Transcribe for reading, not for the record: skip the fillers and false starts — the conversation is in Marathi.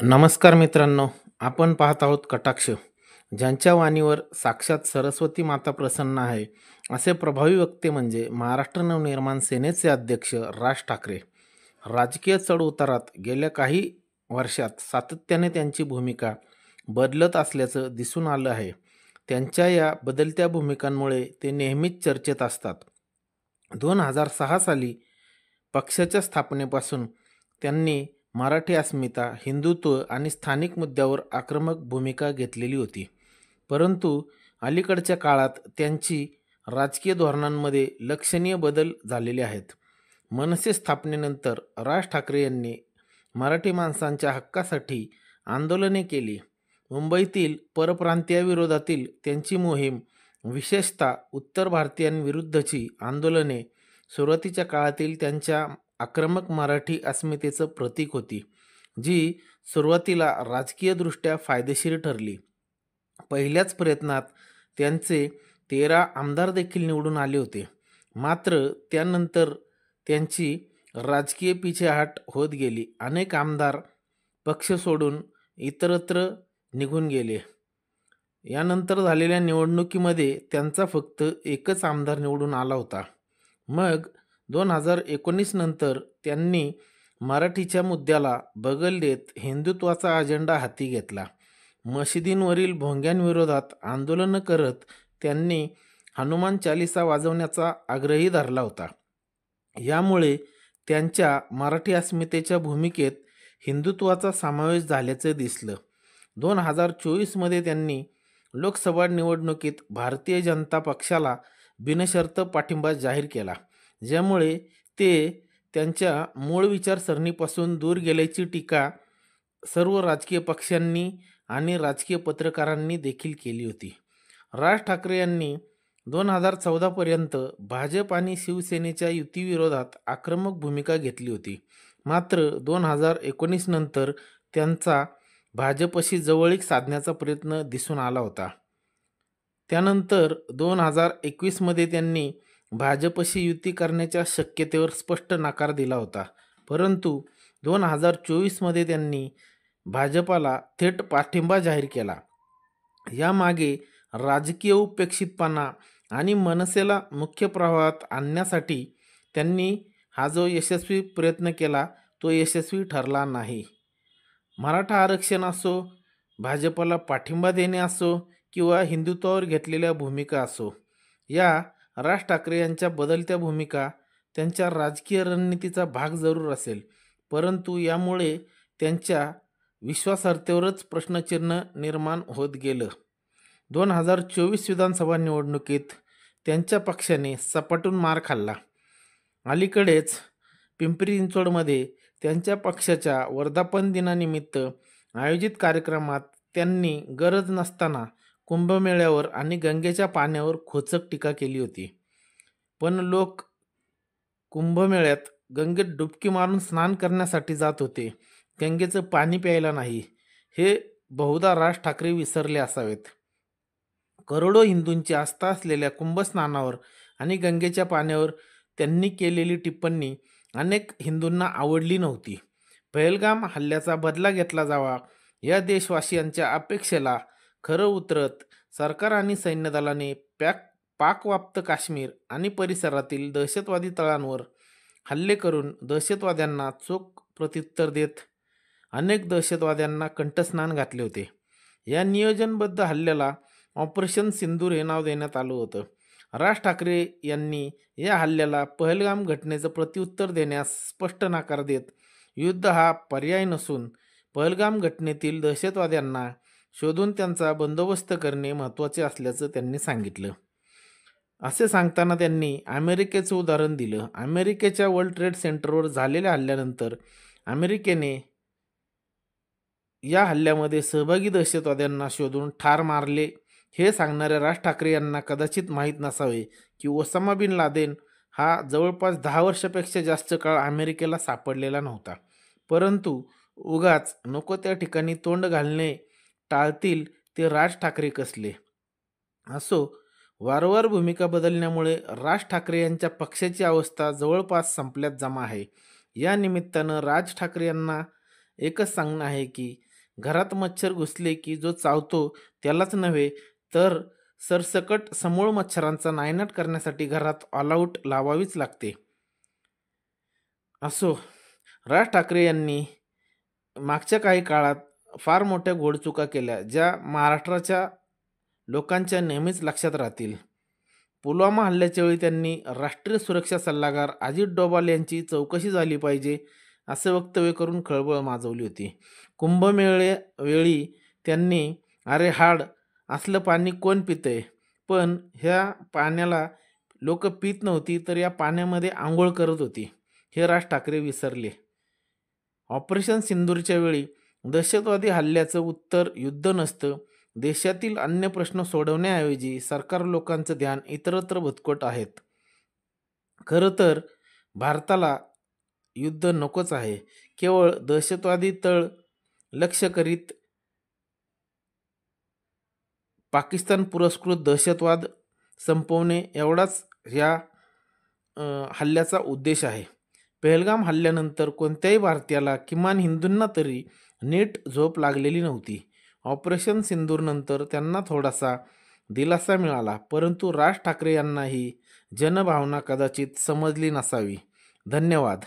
नमस्कार मित्रांनो, आपण पाहत आहोत कटाक्ष. ज्यांच्या वाणीवर साक्षात सरस्वती माता प्रसन्न आहे, असे प्रभावी वक्ते म्हणजे महाराष्ट्र नवनिर्माण सेनेचे अध्यक्ष राज ठाकरे. राजकीय चढउतारात गेल्या काही वर्षात सातत्याने त्यांची भूमिका बदलत असल्याचं दिसून आलं आहे. त्यांच्या या बदलत्या भूमिकांमुळे ते नेहमीच चर्चेत असतात. 2006 साली पक्षाच्या स्थापनेपासून त्यांनी मराठी अस्मिता, हिंदुत्व आणि स्थानिक मुद्द्यावर आक्रमक भूमिका घेतलेली होती. परंतु अलीकडच्या काळात त्यांची राजकीय धोरणांमध्ये लक्षणीय बदल झालेले आहेत. मनसे स्थापनेनंतर राज ठाकरे यांनी मराठी माणसांच्या हक्कासाठी आंदोलने केली. मुंबईतील परप्रांतीयाविरोधातील त्यांची मोहीम, विशेषतः उत्तर भारतीयांविरुद्धची आंदोलने, सुरुवातीच्या काळातील त्यांच्या आक्रमक मराठी अस्मितेचं प्रतीक होती, जी सुरुवातीला राजकीयदृष्ट्या फायदेशीर ठरली. पहिल्याच प्रयत्नात त्यांचे 13 आमदार देखील निवडून आले होते. मात्र त्यानंतर त्यांची राजकीय पिछेहाट होत गेली. अनेक आमदार पक्ष सोडून इतरत्र निघून गेले. यानंतर झालेल्या निवडणुकीमध्ये त्यांचा फक्त एकच आमदार निवडून आला होता. मग 2019 नंतर त्यांनी मराठीच्या मुद्द्याला बगल देत हिंदुत्वाचा अजेंडा हाती घेतला. मशिदींवरील भोंग्यांविरोधात आंदोलनं करत त्यांनी हनुमान चालीसा वाजवण्याचा आग्रही धरला होता. यामुळे त्यांच्या मराठी अस्मितेच्या भूमिकेत हिंदुत्वाचा समावेश झाल्याचं दिसलं. 2024 त्यांनी लोकसभा निवडणुकीत भारतीय जनता पक्षाला बिनशर्त पाठिंबा जाहीर केला, ज्यामुळे ते त्यांच्या मूळ विचारसरणीपासून दूर गेल्याची टीका सर्व राजकीय पक्षांनी आणि राजकीय पत्रकारांनी देखील केली होती. राज ठाकरे यांनी 2014 पर्यंत भाजप आणि शिवसेनेच्या युतीविरोधात आक्रमक भूमिका घेतली होती. मात्र 2019 नंतर त्यांचा भाजपशी जवळीक साधण्याचा प्रयत्न दिसून आला होता. त्यानंतर 2021 त्यांनी भाजपशी युती करण्याच्या शक्यतेवर स्पष्ट नकार दिला होता. परंतु 2024 त्यांनी भाजपाला थेट पाठिंबा जाहीर केला. यामागे राजकीय उपेक्षितपणा आणि मनसेला मुख्य प्रवाहात आणण्यासाठी त्यांनी हा जो यशस्वी प्रयत्न केला, तो यशस्वी ठरला नाही. मराठा आरक्षण असो, भाजपला पाठिंबा देणे असो किंवा हिंदुत्वावर घेतलेल्या भूमिका असो, या राज ठाकरे यांच्या बदलत्या भूमिका त्यांच्या राजकीय रणनीतीचा भाग जरूर असेल, परंतु यामुळे त्यांच्या विश्वासार्हतेवरच प्रश्नचिन्ह निर्माण होत गेलं. 2024 विधानसभा निवडणुकीत त्यांच्या पक्षाने सपाटून मार खाल्ला. अलीकडेच पिंपरी चिंचवडमध्ये त्यांच्या पक्षाच्या वर्धापन दिनानिमित्त आयोजित कार्यक्रमात त्यांनी गरज नसताना कुंभमेळ्यावर आणि गंगेच्या पाण्यावर खोचक टीका केली होती. पण लोक कुंभमेळ्यात गंगेत डुबकी मारून स्नान करण्यासाठी जात होते, गंगेचं पाणी प्यायला नाही. हे बहुधा राज ठाकरे विसरले असावेत. करोडो हिंदूंची आस्था असलेल्या कुंभस्नानावर आणि गंगेच्या पाण्यावर त्यांनी केलेली टिप्पणी अनेक हिंदूंना आवडली नव्हती. पहलगाम हल्ल्याचा बदला घेतला जावा या देशवासियांच्या अपेक्षेला खरं उतरत सरकार आणि सैन्यदलाने पाकव्याप्त काश्मीर आणि परिसरातील दहशतवादी तळांवर हल्ले करून दहशतवाद्यांना चोख प्रत्युत्तर देत अनेक दहशतवाद्यांना कंठस्नान घातले होते. या नियोजनबद्ध हल्ल्याला ऑपरेशन सिंदूर हे नाव देण्यात आलं होतं. राज ठाकरे यांनी या हल्ल्याला पहलगाम घटनेचं प्रत्युत्तर देण्यास स्पष्ट नकार देत युद्ध हा पर्याय नसून पहलगाम घटनेतील दहशतवाद्यांना शोधून त्यांचा बंदोबस्त करणे महत्त्वाचे असल्याचं त्यांनी सांगितलं. असे सांगताना त्यांनी अमेरिकेचं उदाहरण दिलं. अमेरिकेच्या वर्ल्ड ट्रेड सेंटरवर झालेल्या हल्ल्यानंतर अमेरिकेने या हल्ल्यामध्ये सहभागी दहशतवाद्यांना शोधून ठार मारले. हे सांगणाऱ्या राज ठाकरे यांना कदाचित माहीत नसावे की ओसामा बिन लादेन हा जवळपास 10 वर्षापेक्षा जास्त काळ अमेरिकेला सापडलेला नव्हता. परंतु उगाच नको त्या ठिकाणी तोंड घालणे टाळतील ते राज ठाकरे कसले. असो, वारंवार भूमिका बदलण्यामुळे राज ठाकरे यांच्या पक्षाची अवस्था जवळपास संपल्यात जमा आहे. या निमित्तानं राज ठाकरे यांना एकच सांगणं आहे की घरात मच्छर घुसले की जो चावतो त्यालाच नव्हे तर सरसकट समूळ मच्छरांचा नायनाट करण्यासाठी घरात ऑल आऊट लावावीच लागते. असो, राज ठाकरे यांनी मागच्या काही काळात फार मोठ्या घोडचुका केल्या, ज्या महाराष्ट्राच्या लोकांच्या नेहमीच लक्षात राहतील. पुलवामा हल्ल्याच्या वेळी त्यांनी राष्ट्रीय सुरक्षा सल्लागार अजित डोभाल यांची चौकशी झाली पाहिजे असे वक्तव्य करून खळबळ माजवली होती. कुंभमेळ्यावेळी त्यांनी "अरे हाड, असलं पाणी कोण पितंय? पण ह्या पाण्याला लोक पित नव्हती तर या पाण्यामध्ये आंघोळ करत होती, हे राज ठाकरे विसरले." ऑपरेशन सिंदूरच्या वेळी दहशतवादी हल्ल्याचं उत्तर युद्ध नसतं. देशातील अन्य प्रश्न सोडवण्याऐवजी सरकार लोकांचं ध्यान इतरत्र भटकत आहेत. खरं तर भारताला युद्ध नकोच आहे. केवळ दहशतवादी तळ लक्ष्य करीत पाकिस्तान पुरस्कृत दहशतवाद संपवणे एवढाच या हल्ल्याचा उद्देश आहे. पहलगाम हल्ल्यानंतर कोणत्याही भारतीयाला, किमान हिंदूंना तरी नीट झोप लागलेली नव्हती. ऑपरेशन सिंदूरनंतर त्यांना थोडासा दिलासा मिळाला, परंतु राज ठाकरे यांना ही जनभावना कदाचित समजली नसावी. धन्यवाद.